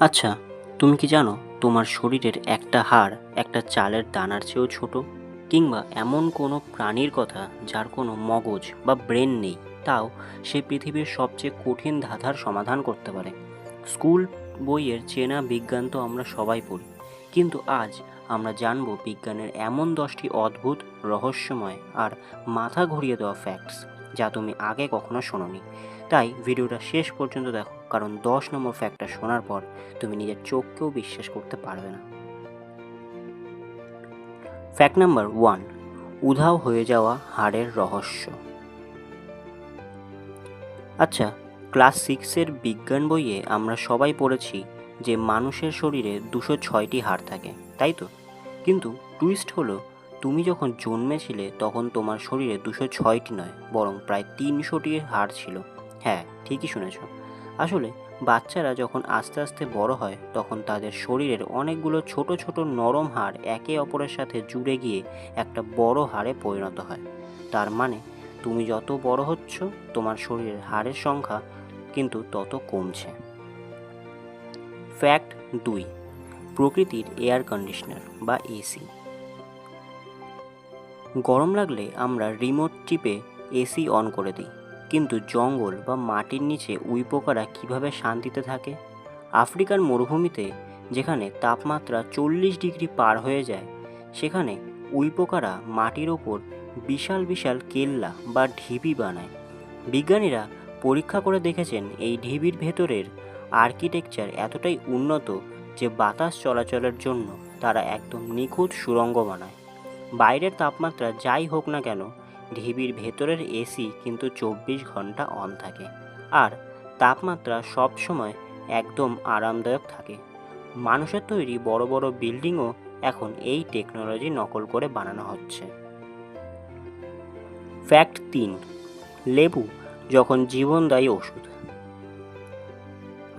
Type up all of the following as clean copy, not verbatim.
আচ্ছা, তুমি কি জানো তোমার শরীরের একটা হাড় একটা চালের দানার চেয়েও ছোট? কিংবা এমন কোনো প্রাণীর কথা যার কোনো মগজ বা ব্রেন নেই, তাও সে পৃথিবীর সবচেয়ে কঠিন ধাঁধার সমাধান করতে পারে। স্কুল বইয়ের চেনা বিজ্ঞান তো আমরা সবাই পড়ি, কিন্তু আজ আমরা জানব বিজ্ঞানের এমন 10টি অদ্ভুত, রহস্যময় আর মাথা ঘুরিয়ে দেওয়া ফ্যাক্টস যা তুমি আগে কখনো শোনোনি। তাই ভিডিওটা শেষ পর্যন্ত দেখো, কারণ 10 নম্বর ফ্যাক্টটা শোনার পর তুমি নিজের চোখকেও বিশ্বাস করতে পারবে না। ফ্যাক্ট নাম্বার 1, উধাও হয়ে যাওয়া হাড়ের রহস্য। আচ্ছা, ক্লাস 6-এর বিজ্ঞান বইয়ে আমরা সবাই পড়েছি যে মানুষের শরীরে 206টি হাড় থাকে, তাই তো? কিন্তু টুইস্ট হলো, তুমি যখন জন্মেছিলে তখন তোমার শরীরে 206টি নয়, বরং প্রায় 300টি হাড় ছিল। হ্যাঁ, ঠিকই শুনেছ। আসলে বাচ্চারা যখন আস্তে আস্তে বড় হয় তখন তাদের শরীরের অনেকগুলো ছোট ছোট নরম হাড় একে অপরের সাথে জুড়ে গিয়ে একটা বড় হাড়ে পরিণত হয়। তার মানে তুমি যত বড় হচ্ছ তোমার শরীরের হাড়ের সংখ্যা কিন্তু তত কমছে। ফ্যাক্ট 2, প্রকৃতির এয়ার কন্ডিশনার বা এসি। গরম লাগলে আমরা রিমোট টিপে এসি অন করে দিই, কিন্তু জঙ্গল বা মাটির নিচে উইপোকারা কিভাবে শান্তিতে থাকে? আফ্রিকার মরুভূমিতে যেখানে তাপমাত্রা 40 ডিগ্রি পার হয়ে যায়, সেখানে উইপোকারা মাটির ওপর বিশাল বিশাল কেল্লা বা ঢিবি বানায়। বিজ্ঞানীরা পরীক্ষা করে দেখেছেন এই ঢিবির ভেতরের আর্কিটেকচার এতটাই উন্নত যে বাতাস চলাচলের জন্য তারা একদম নিখুঁত সুড়ঙ্গ বানায়। বাইরের তাপমাত্রা যাই হোক না কেন, ঢিবির ভেতরের এসি কিন্তু 24 ঘন্টা অন থাকে, আর তাপমাত্রা সবসময় একদম আরামদায়ক থাকে। মানুষের তৈরি বড় বড় বিল্ডিংও এখন এই টেকনোলজি নকল করে বানানো হচ্ছে। ফ্যাক্ট 3, লেবু যখন জীবনদায়ী ওষুধ।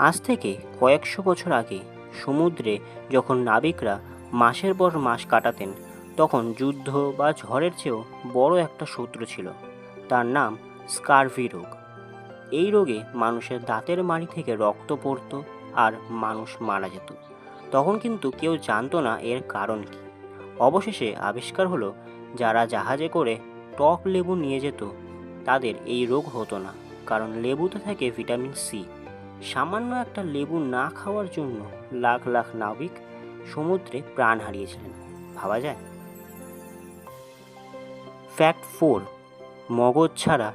আজ থেকে কয়েকশো বছর আগে সমুদ্রে যখন নাবিকরা মাসের পর মাস কাটাতেন, তখন যুদ্ধ বা ঝড়ের চেয়েও বড় একটা শত্রু ছিল, তার নাম স্কারভি রোগ। এই রোগে মানুষের দাঁতের মাড়ি থেকে রক্ত পড়ত আর মানুষ মারা যেত। তখন কিন্তু কেউ জানতো না এর কারণ কি। অবশেষে আবিষ্কার হলো, যারা জাহাজে করে টক লেবু নিয়ে যেত তাদের এই রোগ হতো না, কারণ লেবুতে থাকে ভিটামিন সি। সামান্য একটা লেবু না খাওয়ার জন্য লাখ লাখ নাবিক সমুদ্রে প্রাণ হারিয়েছিলেন। ভাবা যায়? ফ্যাক্ট 4, মগজ ছাড়া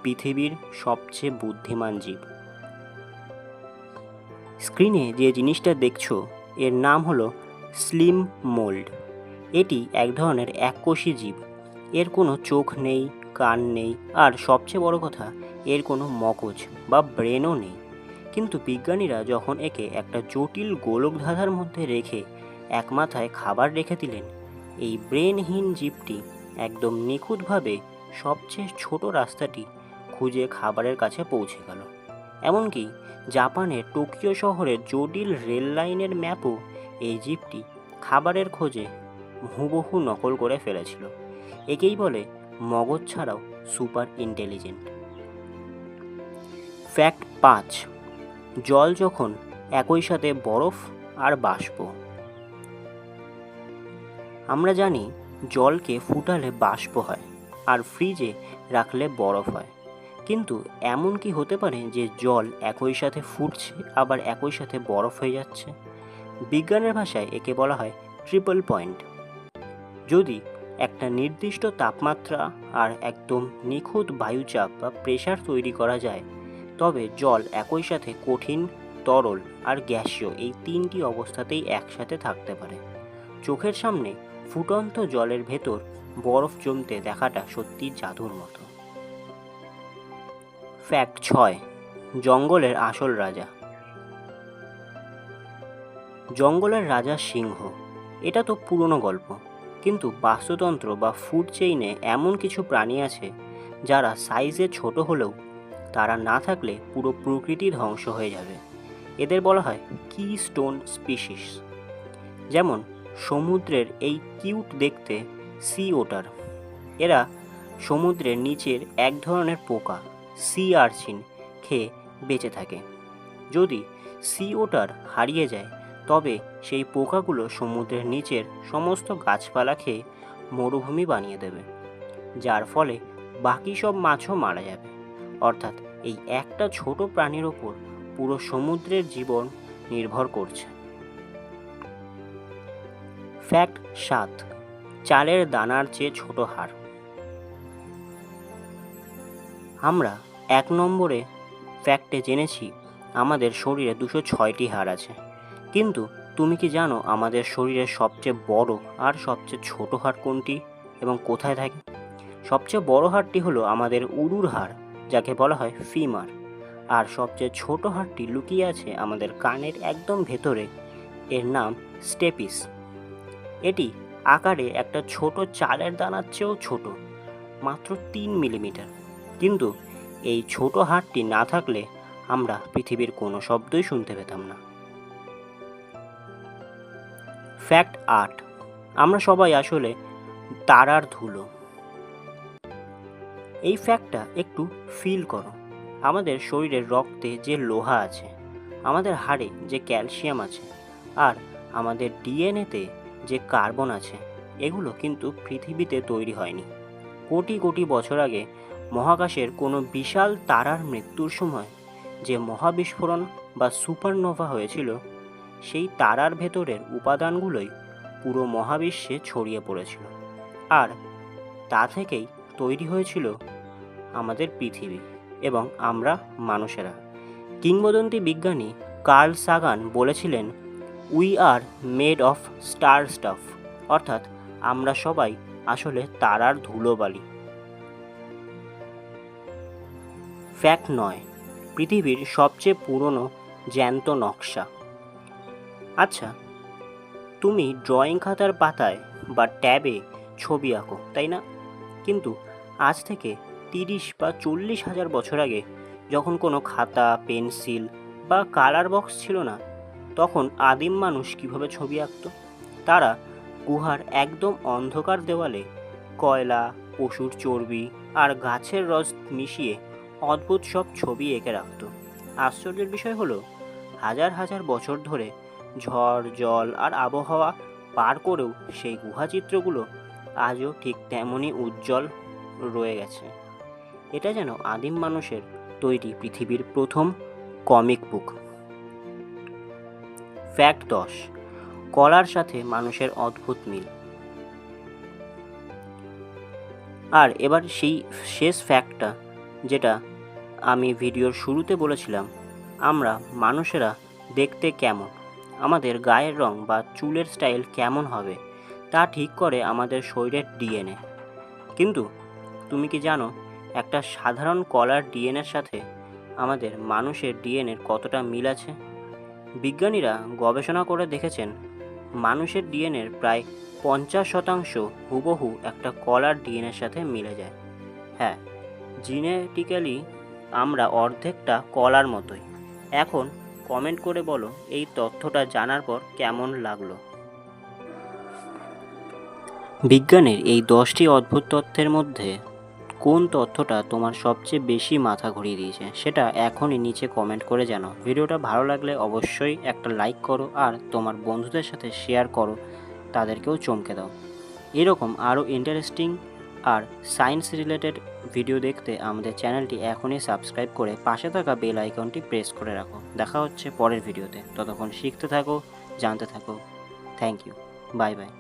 পৃথিবীর সবচেয়ে বুদ্ধিমান জীব। স্ক্রিনে যে জিনিসটা দেখছো এর নাম হলো স্লিম মোল্ড। এটি এক ধরনের এককোষী জীব। এর কোনো চোখ নেই, কান নেই, আর সবচেয়ে বড় কথা, এর কোনো মগজ বা ব্রেনও নেই। কিন্তু বিজ্ঞানীরা যখন একে একটা জটিল গোলকধাঁধার মধ্যে রেখে এক মাথায় খাবার রেখে দিলেন, এই ব্রেনহীন জীবটি একদম নিখুঁতভাবে সবচেয়ে ছোট রাস্তাটি খুঁজে খাবারের কাছে পৌঁছে গেল। এমনকি জাপানের টোকিও শহরের জটিল রেল লাইনের ম্যাপও এই জীবটি খাবারের খোঁজে হুবহু নকল করে ফেলেছিল। একেই বলে মগজ ছাড়াও সুপার ইন্টেলিজেন্ট। ফ্যাক্ট 5, জল যখন একই সাথে বরফ আর বাষ্প। আমরা জানি জলকে ফুটালে বাষ্প হয় আর ফ্রিজে রাখলে বরফ হয়, কিন্তু এমন কি হতে পারে যে জল একই সাথে ফুটছে আবার একই সাথে বরফ হয়ে যাচ্ছে? বিজ্ঞানের ভাষায় একে বলা হয় ট্রিপল পয়েন্ট। যদি একটা নির্দিষ্ট তাপমাত্রা আর একদম নিখুঁত বায়ুচাপ বা প্রেসার তৈরি করা যায়, তবে জল একই সাথে কঠিন, তরল আর গ্যাসীয় এই 3টি অবস্থাতেই একসাথে থাকতে পারে। চোখের সামনে ফুটন্ত জলের ভেতর বরফ জমতে দেখাটা সত্যি জাদুর মতো। ফ্যাক্ট 6, জঙ্গলের আসল রাজা। জঙ্গলের রাজা সিংহ, এটা তো পুরনো গল্প, কিন্তু বাস্তুতন্ত্র বা ফুড চেইনে এমন কিছু প্রাণী আছে যারা সাইজে ছোট হলেও তারা না থাকলে পুরো প্রকৃতি ধ্বংস হয়ে যাবে। এদের বলা হয় কি স্টোন স্পিসিস। যেমন সমুদ্রের এই কিউট দেখতে সি ওটার, এরা সমুদ্রের নিচের এক ধরনের পোকা সি আর্চিন খেয়ে বেঁচে থাকে। যদি সি ওটার হারিয়ে যায়, তবে সেই পোকাগুলো সমুদ্রের নিচের সমস্ত গাছপালা খেয়ে মরুভূমি বানিয়ে দেবে, যার ফলে বাকি সব মাছও মারা যাবে। অর্থাৎ এই একটা ছোট প্রাণীর ওপর পুরো সমুদ্রের জীবন নির্ভর করছে। ফ্যাক্ট 7, চালের দানার চেয়ে ছোট হাড়। আমরা 1 নম্বরে ফ্যাক্টে জেনেছি আমাদের শরীরে 206টি হাড় আছে, কিন্তু তুমি কি জানো আমাদের শরীরের সবচেয়ে বড় আর সবচেয়ে ছোট হাড় কোনটি এবং কোথায় থাকে? সবচেয়ে বড় হাড়টি হলো আমাদের উরুর হাড়, যাকে বলা হয় ফিমার, আর সবচেয়ে ছোট হাড়টি লুকিয়ে আছে আমাদের কানের একদম ভেতরে, এর নাম স্টেপিস। এটি আকারে একটা ছোট চালের দানার চেয়েও ছোট, মাত্র 3 মিলিমিটার। কিন্তু এই ছোট হাড়টি না থাকলে আমরা পৃথিবীর কোনো শব্দই শুনতে পেতাম না। ফ্যাক্ট 8, আমরা সবাই আসলে তারার ধুলো। এই ফ্যাক্টটা একটু ফিল করো। আমাদের শরীরের রক্তে যে লোহা আছে, আমাদের হাড়ে যে ক্যালসিয়াম আছে, আর আমাদের ডিএনএতে যে কার্বন আছে, এগুলো কিন্তু পৃথিবীতে তৈরি হয়নি। কোটি কোটি বছর আগে মহাকাশের কোনো বিশাল তারার মৃত্যুর সময় যে মহাবিস্ফোরণ বা সুপারনোভা হয়েছিল, সেই তারার ভেতরের উপাদানগুলোই পুরো মহাবিশ্বে ছড়িয়ে পড়েছিল, আর তা থেকেই তৈরি হয়েছিল আমাদের পৃথিবী এবং আমরা মানুষেরা। কিংবদন্তি বিজ্ঞানী কার্ল সাগান বলেছিলেন, we are made of star staff, অর্থাৎ আমরা সবাই আসলে তারার ধুলোবালি। ফ্যাক্ট 9, পৃথিবীর সবচেয়ে পুরনো জ্যান্ত নকশা। আচ্ছা, তুমি ড্রয়িং খাতার পাতায় বা ট্যাবে ছবি আঁকো, তাই না? কিন্তু আজ থেকে 30 বা 40 হাজার বছর আগে, যখন কোনো খাতা, পেন্সিল বা কালার বক্স ছিল না, তখন আদিম মানুষ কিভাবে ছবি আঁকতো? তারা গুহার একদম অন্ধকার দেওয়ালে কয়লা, পশুর চর্বি আর গাছের রস মিশিয়ে অদ্ভুত সব ছবি এঁকে রাখত। আশ্চর্যের বিষয় হলো, হাজার হাজার বছর ধরে ঝড়, জল আর আবহাওয়া পার করেও সেই গুহাচিত্রগুলো আজও ঠিক তেমনই উজ্জ্বল রয়ে গেছে। এটা যেন আদিম মানুষের তৈরি পৃথিবীর প্রথম কমিক বুক। ফ্যাক্ট 10, কলার সাথে মানুষের অদ্ভুত মিল। আর এবার সেই শেষ ফ্যাক্টটা, যেটা আমি ভিডিওর শুরুতে বলেছিলাম, আমরা মানুষেরা দেখতে কেমন, আমাদের গায়ের রং বা চুলের স্টাইল কেমন হবে, তা ঠিক করে আমাদের শরীরের ডিএনএ। কিন্তু তুমি কি জানো একটা সাধারণ কলার ডিএনএর সাথে আমাদের মানুষের ডিএনএর কতটা মিল আছে? বিজ্ঞানীরা গবেষণা করে দেখেছেন, মানুষের ডিএনএর প্রায় 50% হুবহু একটা কলার ডিএনএর সাথে মিলে যায়। হ্যাঁ, জিনেটিক্যালি আমরা অর্ধেকটা কলার মতোই। এখন কমেন্ট করে বলো এই তথ্যটা জানার পর কেমন লাগলো। বিজ্ঞানের এই 10টি অদ্ভুত তথ্যের মধ্যে কোন তথ্যটা তোমার সবচেয়ে বেশি মাথা ঘুরিয়ে দিয়েছে, সেটা এখনই নিচে কমেন্ট করে জানাও। ভিডিওটা ভালো লাগলে অবশ্যই একটা লাইক করো আর তোমার বন্ধুদের সাথে শেয়ার করো, তাদেরকেও চমকে দাও। এরকম আরও ইন্টারেস্টিং আর সায়েন্স রিলেটেড ভিডিও দেখতে আমাদের চ্যানেলটি এখনই সাবস্ক্রাইব করে পাশে থাকা বেল আইকনটি প্রেস করে রাখো। দেখা হচ্ছে পরের ভিডিওতে, ততক্ষণ শিখতে থাকো, জানতে থাকো। Thank you, bye by.